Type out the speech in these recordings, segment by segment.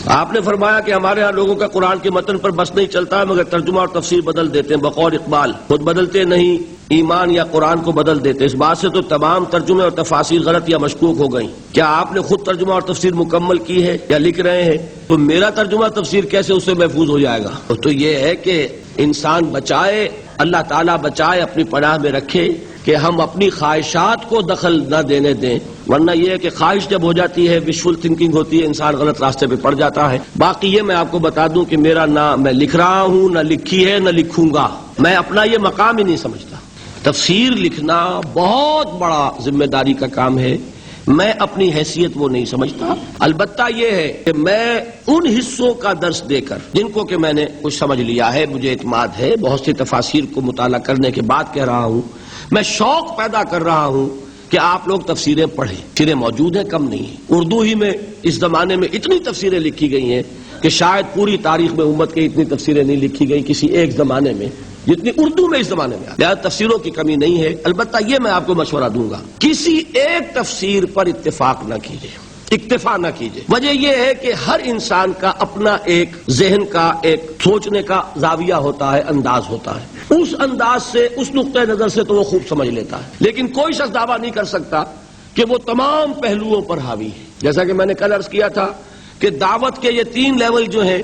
آپ نے فرمایا کہ ہمارے ہاں لوگوں کا قرآن کے متن پر بس نہیں چلتا ہے مگر ترجمہ اور تفسیر بدل دیتے ہیں بقول اقبال، خود بدلتے نہیں، ایمان یا قرآن کو بدل دیتے. اس بات سے تو تمام ترجمے اور تفاسیر غلط یا مشکوک ہو گئیں. کیا آپ نے خود ترجمہ اور تفسیر مکمل کی ہے یا لکھ رہے ہیں؟ تو میرا ترجمہ تفسیر کیسے اس سے محفوظ ہو جائے گا؟ تو یہ ہے کہ انسان بچائے، اللہ تعالیٰ بچائے، اپنی پناہ میں رکھے کہ ہم اپنی خواہشات کو دخل نہ دینے دیں، ورنہ یہ ہے کہ خواہش جب ہو جاتی ہے، وشفل تھنکنگ ہوتی ہے، انسان غلط راستے پہ پڑ جاتا ہے. باقی یہ میں آپ کو بتا دوں کہ میرا نہ میں لکھ رہا ہوں، نہ لکھی ہے، نہ لکھوں گا. میں اپنا یہ مقام ہی نہیں سمجھتا. تفسیر لکھنا بہت بڑا ذمہ داری کا کام ہے، میں اپنی حیثیت وہ نہیں سمجھتا. البتہ یہ ہے کہ میں ان حصوں کا درس دے کر جن کو کہ میں نے کچھ سمجھ لیا ہے، مجھے اعتماد ہے، بہت سی تفاسیر کو مطالعہ کرنے کے بعد کہہ رہا ہوں، میں شوق پیدا کر رہا ہوں کہ آپ لوگ تفسیریں پڑھیں. تفسیریں موجود ہیں، کم نہیں ہیں. اردو ہی میں اس زمانے میں اتنی تفسیریں لکھی گئی ہیں کہ شاید پوری تاریخ میں امت کی اتنی تفسیریں نہیں لکھی گئی کسی ایک زمانے میں جتنی اردو میں اس زمانے میں. لہٰذا تفسیروں کی کمی نہیں ہے. البتہ یہ میں آپ کو مشورہ دوں گا، کسی ایک تفسیر پر اتفاق نہ کیجیے، اکتفا نہ کیجیے. وجہ یہ ہے کہ ہر انسان کا اپنا ایک ذہن کا، ایک سوچنے کا زاویہ ہوتا ہے، انداز ہوتا ہے. اس انداز سے، اس نقطۂ نظر سے تو وہ خوب سمجھ لیتا ہے، لیکن کوئی شخص دعویٰ نہیں کر سکتا کہ وہ تمام پہلوؤں پر حاوی ہے. جیسا کہ میں نے کل عرض کیا تھا کہ دعوت کے یہ 3 لیول جو ہیں،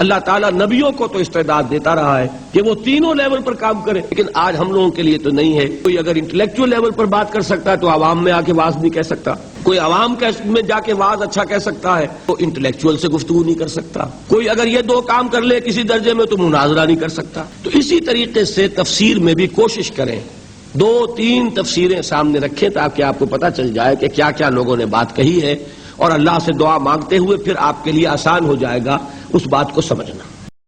اللہ تعالیٰ نبیوں کو تو استعداد دیتا رہا ہے کہ وہ تینوں لیول پر کام کریں، لیکن آج ہم لوگوں کے لیے تو نہیں ہے. کوئی اگر انٹلیکچوئل لیول پر بات کر سکتا ہے تو عوام میں آ کے واز نہیں کہہ سکتا. کوئی عوام میں جا کے واز اچھا کہہ سکتا ہے تو انٹلیکچوئل سے گفتگو نہیں کر سکتا. کوئی اگر یہ 2 کام کر لے کسی درجے میں تو مناظرہ نہیں کر سکتا. تو اسی طریقے سے تفسیر میں بھی کوشش کریں 2-3 تفسیریں سامنے رکھیں تاکہ آپ کو پتہ چل جائے کہ کیا کیا لوگوں نے بات کہی ہے، اور اللہ سے دعا مانگتے ہوئے پھر آپ کے لیے آسان ہو جائے گا اس بات کو سمجھنا.